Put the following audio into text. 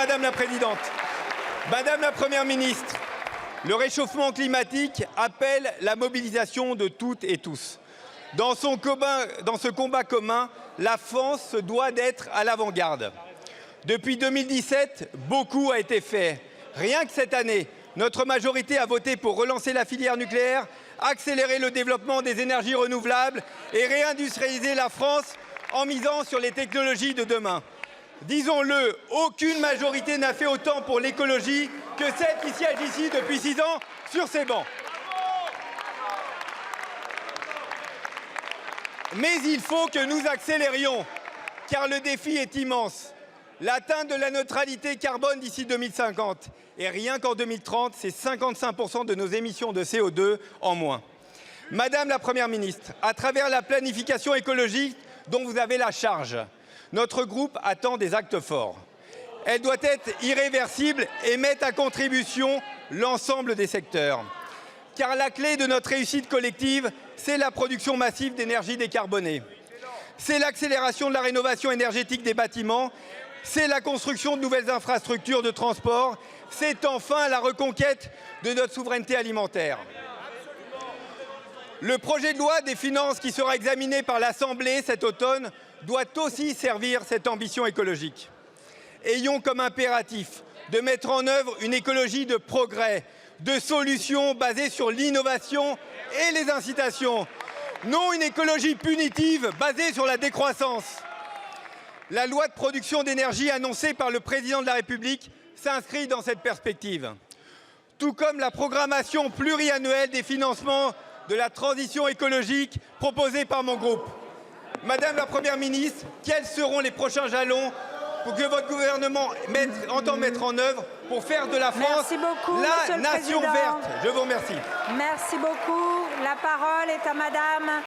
Madame la Présidente. Madame la Première ministre, le réchauffement climatique appelle la mobilisation de toutes et tous. Dans ce combat commun, la France se doit d'être à l'avant-garde. Depuis 2017, beaucoup a été fait. Rien que cette année, notre majorité a voté pour relancer la filière nucléaire, accélérer le développement des énergies renouvelables et réindustrialiser la France en misant sur les technologies de demain. Disons-le, aucune majorité n'a fait autant pour l'écologie que celle qui siège ici depuis 6 ans sur ces bancs. Mais il faut que nous accélérions, car le défi est immense. L'atteinte de la neutralité carbone d'ici 2050. Et rien qu'en 2030, c'est 55% de nos émissions de CO2 en moins. Madame la Première ministre, à travers la planification écologique dont vous avez la charge, notre groupe attend des actes forts. Elle doit être irréversible et mettre à contribution l'ensemble des secteurs. Car la clé de notre réussite collective, c'est la production massive d'énergie décarbonée. C'est l'accélération de la rénovation énergétique des bâtiments. C'est la construction de nouvelles infrastructures de transport. C'est enfin la reconquête de notre souveraineté alimentaire. Le projet de loi des finances qui sera examiné par l'Assemblée cet automne doit aussi servir cette ambition écologique. Ayons comme impératif de mettre en œuvre une écologie de progrès, de solutions basées sur l'innovation et les incitations. Non une écologie punitive basée sur la décroissance. La loi de production d'énergie annoncée par le président de la République s'inscrit dans cette perspective. Tout comme la programmation pluriannuelle des financements de la transition écologique proposée par mon groupe. Madame la Première ministre, quels seront les prochains jalons pour que votre gouvernement entend mettre en œuvre pour faire de la France la nation verte? Je vous remercie. Merci beaucoup. La parole est à Madame